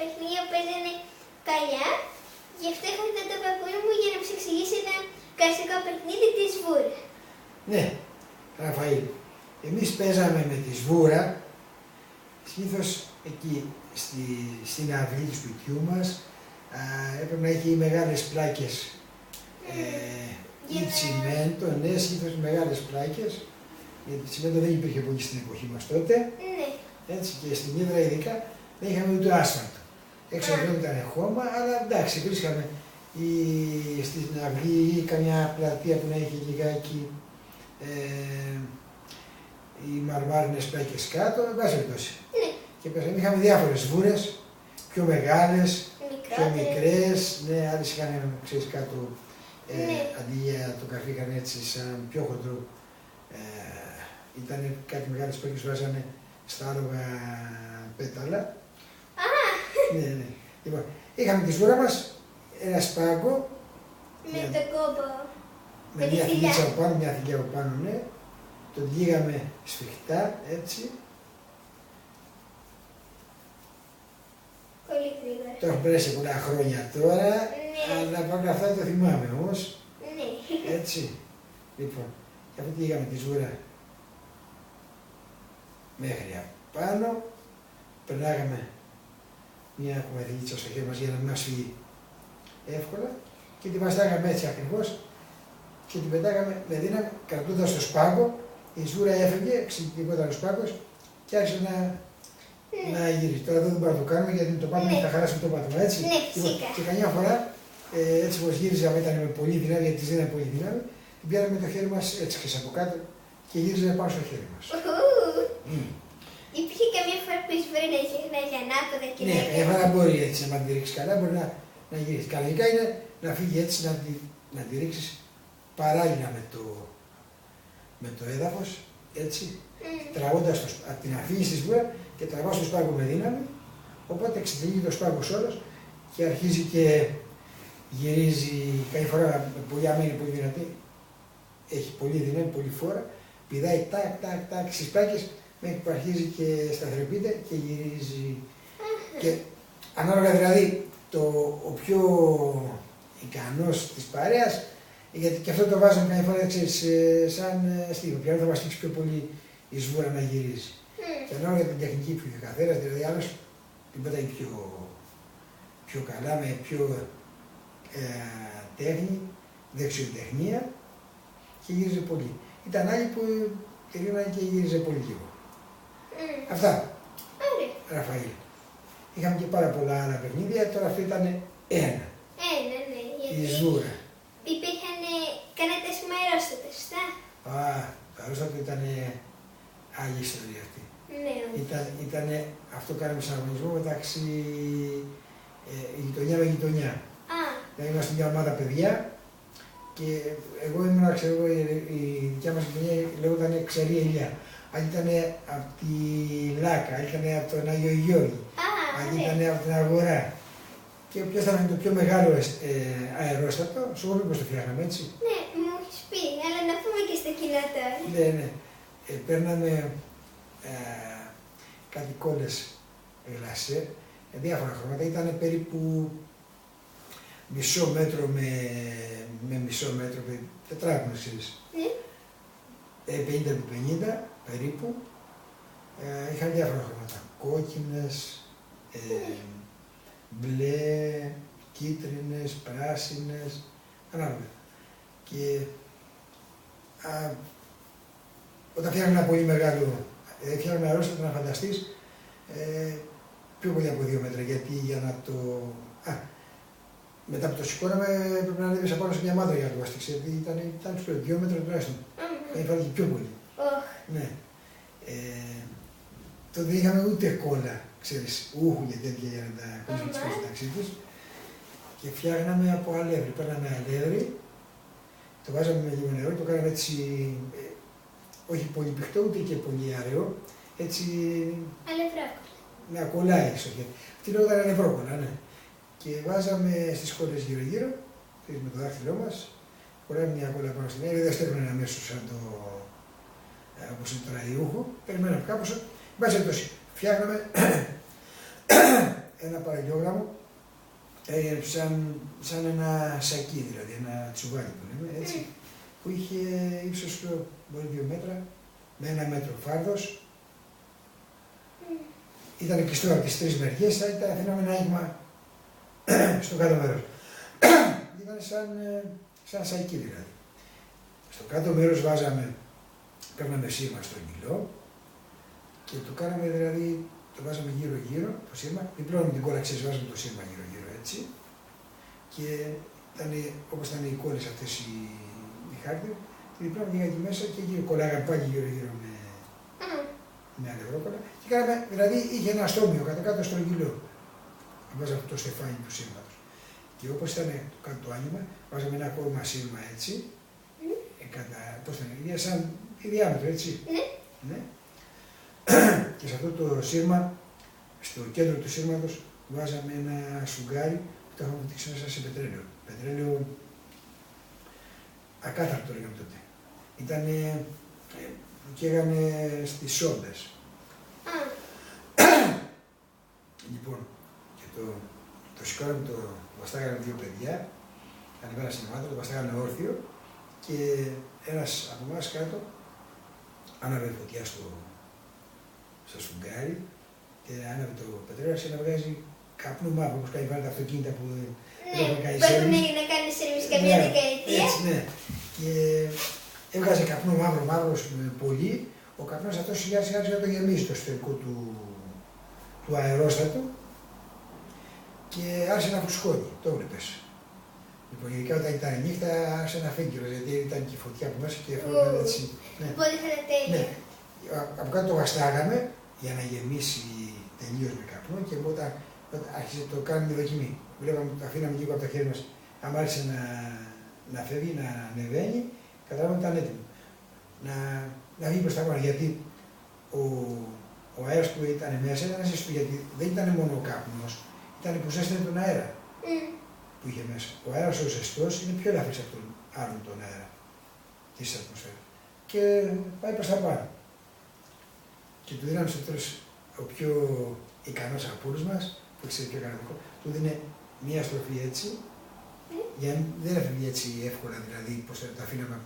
παιχνίδια που παίζανε παλιά. Γι' αυτό έχω δει τον παππούλη μου για να μου εξηγήσει ένα κλασικό παιχνίδι, τη σβούρα. Ναι, Ραφαήλ. Εμείς παίζαμε με τη σβούρα, συνήθως εκεί στην αυλή του σπιτιού μας, έπρεπε να έχει μεγάλες πλάκες ή τσιμέντο, ναι, συνήθως μεγάλες πλάκες, γιατί τσιμέντο δεν υπήρχε πολύ στην εποχή μας τότε, Ναι. έτσι, και στην Ύδρα ειδικά δεν είχαμε ούτε άσφαλτο. Έξω δεν ήταν χώμα, αλλά εντάξει, βρίσκαμε στην αυλή ή καμιά πλατεία που να είχε λιγάκι οι μαρμάρινες πλάκες κάτω, εν πάση περιπτώσει. Ναι. Και είχαμε διάφορες σβούρες, πιο μεγάλες, πιο Μικρότερες. μικρές, ναι, άλλες είχαν, ξέρεις, κάτω, Ναι. αντί για το καφέ είχαν έτσι σαν πιο χοντρό, ήταν κάτι μεγάλες πλάκες που βάζανε στα άλογα πέταλα. Α, Ναι, ναι. Λοιπόν, είχαμε τη σβούρα μας, ένα σπάγκο, με τον κόμπο. με Με τη μια θηλιά. θηλιά από πάνω, μια θηλιά από πάνω, ναι. Το λύγαμε σφιχτά, έτσι. Πολύ γρήγορα. Το έχω περάσει πολλά χρόνια τώρα, Ναι. αλλά παρόλα αυτά το θυμάμαι όμως, Ναι. έτσι. Λοιπόν, και αυτή είχαμε τη σβούρα μέχρι απάνω, περνάγαμε μια κουβαδιλίτσα στο χέρι μας για να μην μας φύγει εύκολα και τη βαστάγαμε έτσι ακριβώς και την πετάγαμε με δύναμη, κρατώντας το σπάγκο, η σβούρα έφευγε, ξυπνικόταν ο σπάγκος και άρχισε να γυρίζει. Τώρα δεν μπορούμε να το κάνουμε γιατί το πάτωμα Ναι. θα χαράσουμε το πάτωμα, έτσι. Ναι, Λοιπόν, φυσικά. και καμιά φορά, έτσι όπως γύριζε, άμα ήταν με πολύ δύναμη, γιατί της δίναμε πολύ δύναμη, την πιάναμε το χέρι μας έτσι και από κάτω και γύριζε πάνω στο χέρι μας. Υπήρχε καμία φορά που η σβούρα να γυρνάει ανάποδα και Ναι, να έκανε. έβαλα μπορεί έτσι, να τη ρίξει καλά, μπορεί να γυρίσει. Κανονικά είναι να φύγει έτσι, να τη ρίξει παράλληλα με το έδαφος, έτσι, τραβώντας την αφήνει στη σβούρα και τραβάς το σπάγκο με δύναμη, οπότε εξετυλίγει το σπάγκος όλος και αρχίζει και γυρίζει, κάθε φορά με πολύ αμένη, πολύ δυνατή, έχει πολύ δύναμη, πολύ φόρα, πηδάει τάκ στις πλάκες μέχρι που αρχίζει και σταθεροποιείται και γυρίζει. Και ανάλογα δηλαδή ο πιο ικανός της παρέας, γιατί και αυτό το βάζαμε καμιά φορά, ξέρεις, σαν στίβο, πια θα μας στήξει πιο πολύ η σβούρα να γυρίζει. Και ανάλογα την τεχνική που είχε ο καθένας, δηλαδή άλλος την πέταγε πιο καλά, με πιο τέχνη, δεξιοτεχνία και γύριζε πολύ. Ήταν άλλοι που τελείωναν και γύριζε πολύ λίγο. Αυτά, Ωραία. Ραφαήλ. Είχαμε και πάρα πολλά άλλα παιχνίδια, τώρα αυτό ήταν ένα, Ναι. η Γιατί σβούρα. υπήρχαν, κάνατε ας πούμε αερόστατα, σωστά. Το αερόστατο ήταν άλλη ιστορία αυτή. Ναι, όντως. Ήτανε, αυτό κάναμε σαν αγωνισμό μεταξύ γειτονιά με γειτονιά. Α, Δηλαδή είμαστε μια ομάδα παιδιά και εγώ ήμουν, ξέρω εγώ, η δικιά μας γειτονιά λέγονταν Ξερή Ελιά. Άλλη ήταν από τη Λάκα, άλλη ήταν από τον Άγιο Γιώργη, άλλη ωραία. ήταν από την Αγορά. Και ποιος ήταν το πιο μεγάλο αερόστατο, σου είπα πώς το φτιάχναμε, έτσι. Ναι, μου έχεις πει, αλλά να πούμε και στο κοινό τώρα. Ναι. Παίρναμε κάτι κόλλες γλασέ, διάφορα χρώματα, ήταν περίπου μισό μέτρο με μισό μέτρο, τετράγωνο ξέρεις. Ναι. 50x50 περίπου, είχαν διάφορα χρώματα, κόκκινες, μπλε, κίτρινες, πράσινες, ανάλογα. Και όταν φτιάχναμε ένα πολύ μεγάλο, φτιάχναμε ένα αερόστατο να φανταστείς, πιο πολύ από 2 μέτρα, γιατί για να το... μετά που το σηκώναμε πρέπει να ανέβεις απάνω σε μια μάντρα για να το βαστείς, γιατί ήταν πιο 2 μέτρα τουλάχιστον. Κάνει φορά και πιο πολύ. Ναι. Τότε δεν είχαμε ούτε κόλλα, ξέρεις, ούχου και τέτοια για να τα κόλλουμε τις μεταξύ τους. Και φτιάχναμε από αλεύρι. Παίρναμε αλεύρι, το βάζαμε με λίγο νερό, το κάναμε έτσι, όχι πολύ πηχτό ούτε και πολύ αραιό, έτσι Αλευράκο. να κολλάει στο χέρι. Αυτή λέγονταν αλευρόκολλα, ναι. Και βάζαμε στις κόλλες γύρω-γύρω, με το δάχτυλό μας, κολλάμε μια κόλλα πάνω στην άλλη, δεν στέλνουμε αμέσως σαν το, όπως είναι τώρα ιούχο, περιμέναμε κάπως, βάζει τόσο. Φτιάχναμε ένα παραλληλόγραμμο σαν ένα σακί, δηλαδή ένα τσουβάλι που λέμε, έτσι, που είχε ύψος μπορεί 2 μέτρα, με 1 μέτρο φάρδος. Ήταν κλειστό από τις 3 μεριές, ήταν αφήναμε ένα άγγιγμα στο κάτω μέρος. Ήταν σαν σακί δηλαδή. Στο κάτω μέρος παίρναμε σύρμα στο γυλό και το κάναμε δηλαδή, το βάζαμε γύρω-γύρω το σύρμα, διπλώνουμε την κόλλα, βάζαμε το σύρμα γύρω-γύρω έτσι και ήταν όπως ήταν οι κόλλες αυτές οι χάρτες, τη διπλώνουμε εκεί μέσα και γύρω κολλάγαμε πάλι γύρω-γύρω με αλευρόκολλα και κάναμε, δηλαδή είχε ένα αστόμιο κάτω-κάτω στο γυλό. Βάζαμε το στεφάνι του σύρματος. Και όπως ήταν το κάτω το άνοιγμα, βάζαμε ένα ακόμα σύρμα έτσι, πώς ήταν, σαν η διάμετρο έτσι. Ναι. Και σε αυτό το σύρμα, στο κέντρο του σύρματος, βάζαμε ένα σουγκάρι που το είχαμε δείξει μέσα σε πετρέλαιο. Πετρέλαιο ακάθαρτο λέγαμε τότε. Ήτανε που καίγανε στις σόντες. Λοιπόν, και το σηκώναμε, το βαστάγανε 2 παιδιά, ανεβαίνανε στην ομάδα, το βαστάγανε όρθιο και ένας από εμάς κάτω άναβε φωτιά στο σφουγγάρι και άναβε το πετρέλαιο άρχισε να βγάζει καπνό μαύρο, όπως κάνει βάλει τα αυτοκίνητα που έχουν κάνει σέρβις. Ναι, να κάνει σέρβις καμιά δεκαετία. Έτσι, ναι. Και έβγαζε καπνό μαύρο πολύ, ο καπνός αυτός σιγά σιγά άρχισε να το γεμίσει το εσωτερικό του αερόστατου και άρχισε να φουσκώνει, το βλέπεις. Λοιπόν, ειδικά όταν ήταν νύχτα, άρχισε να φύγει, γιατί ήταν και η φωτιά από μέσα και έφυγαν έτσι. Οπότε θα ήταν τέλεια. Ναι. Από κάτω το βαστάγαμε για να γεμίσει τελείως με καπνό και όταν άρχισε το κάνουμε δοκιμή. Βλέπαμε, το αφήναμε λίγο από τα χέρια μας, άμα άρχισε να φεύγει, να ανεβαίνει, καταλάβαμε ότι ήταν έτοιμο. Να βγει προς τα πάνω, γιατί ο αέρας που ήταν μέσα ήταν ζεστό, γιατί δεν ήταν μόνο ο καπνός, ήταν που ζέστανε τον αέρα που είχε μέσα. Ο αέρας ο ζεστός είναι πιο ελαφρύς από τον άλλον τον αέρα της ατμοσφαίρας. Και πάει προς τα πάνω. Και του δίναμε στο τέλος ο πιο ικανός από όλους μας, που ξέρει πιο κανονικό, του δίνε μία στροφή έτσι, δεν έφευγε έτσι εύκολα, δηλαδή πως το αφήναμε,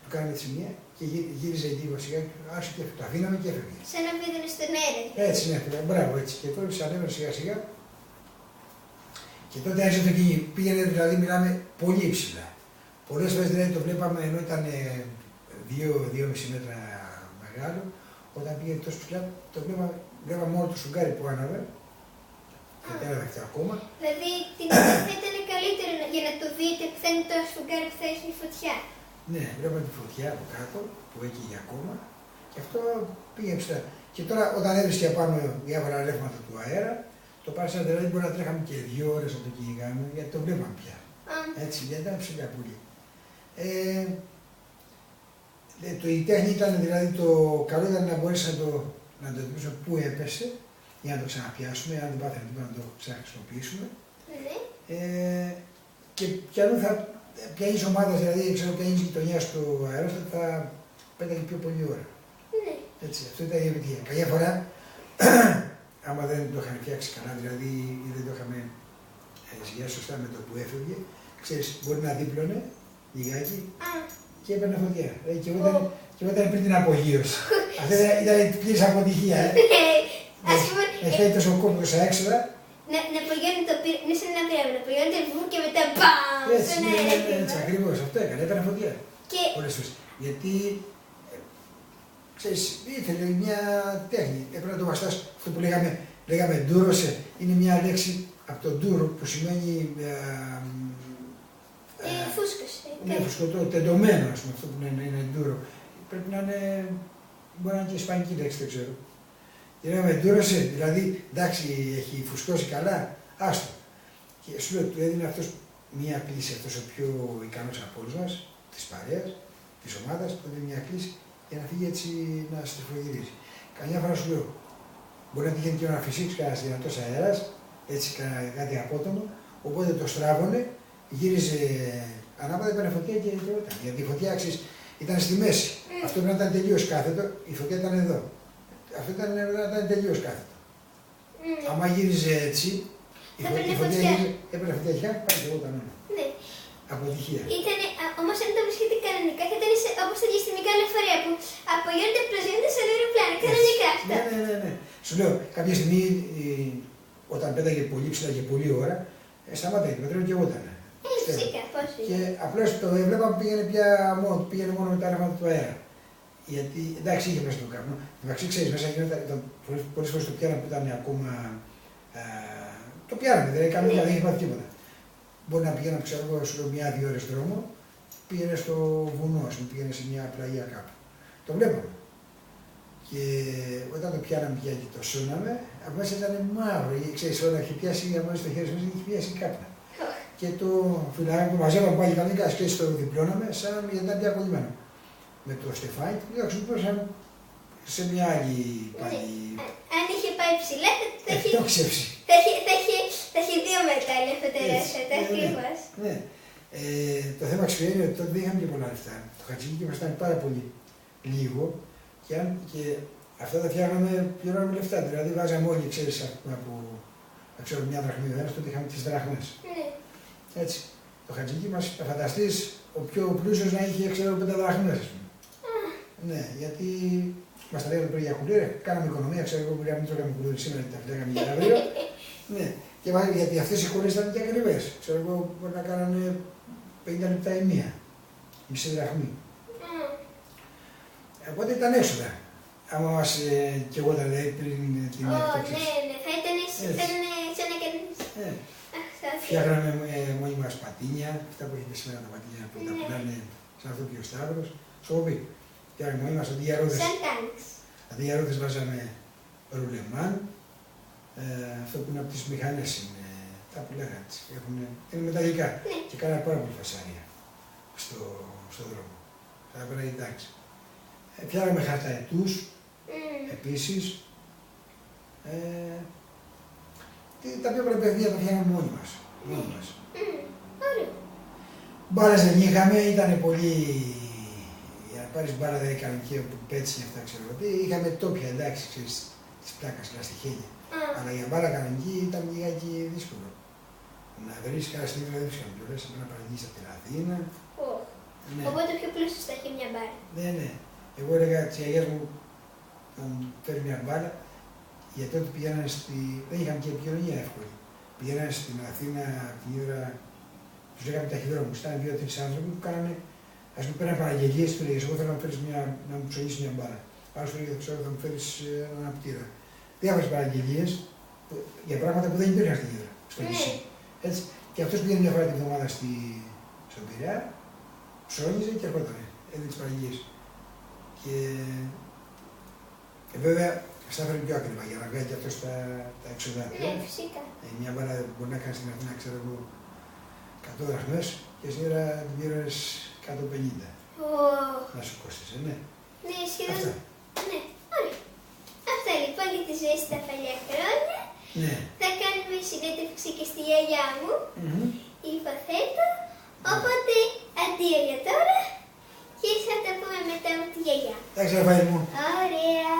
του κάναμε έτσι μία και γύριζε λίγο σιγά, άρχισε και το αφήναμε και έφευγε. Σαν να πήγαινε στον αέρα. Έτσι, ναι, μπράβο έτσι. Και τώρα ξανέβαινε σιγά σιγά. Και τότε άρχισε το κυνήγι. Πήγαινε δηλαδή, μιλάμε πολύ υψηλά. Πολλές φορές δηλαδή το βλέπαμε ενώ ήταν 2,5 μέτρα μεγάλο. Όταν πήγαινε τόσο ψηλά, το βλέπαμε μόνο το σουγκάρι που άναβε. Γιατί άναβε αυτό ακόμα. Δηλαδή την idea θα ήταν καλύτερο για να το δείτε που θα είναι το σουγκάρι που θα έχει η φωτιά. Ναι, βλέπαμε τη φωτιά από κάτω που έκαιγε ακόμα. Και αυτό πήγε ψηλά. Και τώρα όταν έβρισκε απάνω διάφορα ρεύματα του αέρα, το πάρσαμε δηλαδή μπορεί να τρέχαμε και 2 ώρες να το κυνηγάμε, γιατί το βλέπαμε πια. Έτσι, γιατί ήταν ψηλά πολύ. Η τέχνη ήταν δηλαδή το καλό ήταν να μπορέσει να το εντοπίσουμε πού έπεσε για να το ξαναπιάσουμε, αν δεν πάθαμε να το ξαναχρησιμοποιήσουμε. Και ποια είναι η ομάδα, δηλαδή ξέρω ποια είναι η γειτονιά στο αερόστατο θα πέταγε πιο πολλή ώρα. Έτσι, αυτό ήταν η επιτυχία. Καμιά φορά, άμα δεν το είχαν φτιάξει καλά, δηλαδή ή δεν το είχαμε συγγιάσει σωστά με το που έφευγε, ξέρεις, μπορεί να δίπλωνε λιγάκι και έπαιρνε φωτιά. Και εγώ ήταν πριν την απογείωση. Αυτή ήταν πλήρης αποτυχία. Έχει φάει τόσο κόπο, τόσα έξοδα. Να πογιώνει το πύργο, είναι σαν ένα πύργο, να πογιώνει το βου και μετά μπαμ! Έτσι, ακριβώς, αυτό έκανε, έπαιρνε φωτιά. Πολλές φορές. Γιατί ξέρεις, ήθελε μια τέχνη. Έπρεπε να το βαστάς, αυτό που λέγαμε ντούρωσε, είναι μια λέξη από το ντούρο που σημαίνει φούσκωσε. Ναι, φουσκωτό, τεντωμένο, ας πούμε, αυτό που είναι ντούρο. Πρέπει να είναι, μπορεί να είναι και ισπανική λέξη, δεν ξέρω. Και λέγαμε ντούρωσε, δηλαδή, εντάξει, έχει φουσκώσει καλά, άστο. Και σου λέω, του έδινε αυτός μια κλίση, αυτός ο πιο ικανός από όλους μας, της παρέας, της ομάδας, του έδινε μια κλίση για να φύγει έτσι να στριφογυρίσει. Καμιά φορά σου λέω, μπορεί να τυχαίνει και να φυσήξει κανένα δυνατό αέρα, έτσι κάτι απότομο, οπότε το στράβωνε, γύριζε ανάποδα, έπαιρνε φωτιά και τρώγονταν. Γιατί η φωτιά ήταν στη μέση. Αυτό πρέπει να ήταν τελείως κάθετο, η φωτιά ήταν εδώ. Αυτό ήταν τελείως κάθετο. Άμα γύριζε έτσι, Θα έπαιρνε φωτιά. Έπαιρνε φωτιά, πάει και εγώ τα νόμια. Ναι. Αποτυχία. Όμως αν το βρίσκεται κανονικά, θα ήταν όπως τα διαστημικά λεωφορεία που απογειώνονται προσγειώνονται σε αεροπλάνα. Κανονικά αυτά. Ναι. Σου λέω, κάποια στιγμή όταν πέταγε πολύ ψηλά και πολλή ώρα, σταμάταγε το πετρέλαιο και εγώ ήταν. Φυσικά, πώς Και απλώς το έβλεπα που πήγαινε μόνο με τα ρεύματα του αέρα. Γιατί εντάξει, είχε μέσα τον καπνό. Εντάξει, ξέρεις, μέσα γινόταν πολλές φορές το πιάναμε που ήταν ακόμα. Το πιάναμε, δηλαδή κανονικά δεν είχε πάθει τίποτα. Μπορεί να πηγαίναμε, ξέρω εγώ, σου λέω 1-2 ώρες δρόμο, πήγαινε στο βουνό, πήγαινε σε μια πλαγία κάπου. Το βλέπαμε. Και όταν το πιάναμε πια και το σώναμε, από μέσα ήταν μαύρο. Ξέρεις, όταν είχε πιάσει αμέσως το χέρι μας, είχε πιάσει κάπνα. Και το φυλάκι που μαζεύαμε πάλι κανονικά, και το διπλώναμε, σαν να ήταν πια κολλημένο. Με το στεφάνι του, το χρησιμοποιούσαμε σε μια άλλη πάλι. Αν είχε πάει ψηλά, θα έχει 2 μετάλλια φωτερέσσερα, ακριβώς. Ναι. Το θέμα ξέρει ότι τότε δεν είχαμε και πολλά λεφτά. Το χατζίκι μας ήταν πάρα πολύ λίγο και αυτά τα φτιάχναμε, πληρώναμε λεφτά. Δηλαδή βάζαμε όλοι, ξέρεις, από μια δραχμή ο ένας, τότε είχαμε τις δραχμές. Ναι. Έτσι. Το χατζίκι μας, θα φανταστείς, ο πιο πλούσιος να είχε, ξέρω, 5 δραχμές, ας πούμε. Ναι, γιατί μας τα λέγανε πριν για κουλούρια, κάναμε οικονομία, ξέρω εγώ, μπορεί να μην τρώγαμε κουλούρια σήμερα, τα φτιάγαμε για αύριο. Ναι, και γιατί αυτές οι χώρες ήταν και ακριβές. Ξέρω εγώ, μπορεί να κάνανε 50 λεπτά η μία, μισή δραχμή. Οπότε ήταν έξοδα. Άμα μας κι εγώ τα λέει πριν την έκπτωξη. Ναι, θα ήταν σαν να κερδίσεις. Φτιάχναμε μόνοι μας πατίνια, αυτά που έχετε σήμερα τα πατίνια που τα πουλάνε σαν αυτό και ο Σταύρος. Σου έχω πει. Φτιάχναμε μόνοι μας αντί για ρόδες βάζαμε ρουλεμάν. Αυτό που είναι από τις μηχανές είναι τα που λέγανε. Είναι μεταλλικά και κάνανε πάρα πολύ φασάρια στο δρόμο. Θα έπαιρνε η τάξη. Φτιάχναμε χαρταετούς επίσης. Τα πιο πολλά παιχνίδια τα φτιάχναμε μόνοι μας. Μπάλες δεν είχαμε, ήταν πολύ. Για να πάρεις μπάλα δεν έκανε και πέτσι και αυτά ξέρω τι. Είχαμε τόπια εντάξει, ξέρεις, της πλάκας, στα χέρια. Αλλά για μπάλα κανονική ήταν λιγάκι δύσκολο. Να βρεις καλά στην ίδια δεν βρίσκαμε κιόλας, να παραγγείλεις από την Αθήνα. Οπότε πιο πλούσιος θα έχει μια μπάλα. Ναι. Εγώ έλεγα της γιαγιάς μου να μου φέρει μια μπάλα, γιατί τότε πηγαίνανε δεν είχαμε και επικοινωνία εύκολη. Πηγαίνανε στην Αθήνα, την Ήδρα, τους λέγαμε ταχυδρόμους. Ήταν 2-3 άνθρωποι που κάνανε, ας πούμε, πέραν παραγγελίες, του λέγες, εγώ θέλω να μου ψωνίσεις μια μπάλα. Άλλος του λέγε, ξέρω, θα μου φέρεις έναν αναπτήρα. Διάφορες παραγγελίες για πράγματα που δεν υπήρχαν στην Ήδρα, στο νησί. Έτσι. Και αυτός πήγαινε μια φορά την εβδομάδα στον Πειραιά, ψώνιζε και ερχότανε, έδινε τις παραγγελίες. Και βέβαια, αυτά φέρνει πιο ακριβά για να βγάλει και αυτός τα έξοδα του. Ναι, φυσικά. Μια μπάλα μπορεί να κάνει στην Αθήνα, ξέρω εγώ, 100 δραχμές και σήμερα την πήρες 150. Να σου κόστησε, ναι. Ναι, σχεδόν. Αυτά. Ναι, ωραία. Αυτά λοιπόν για τη ζωή στα παλιά χρόνια. Ναι. Θα κάνουμε συνέντευξη και στη γιαγιά μου, υποθέτω. Οπότε, αντίο για τώρα και θα τα πούμε μετά με τη γιαγιά. Εντάξει, Ραφαήλ μου. Ωραία.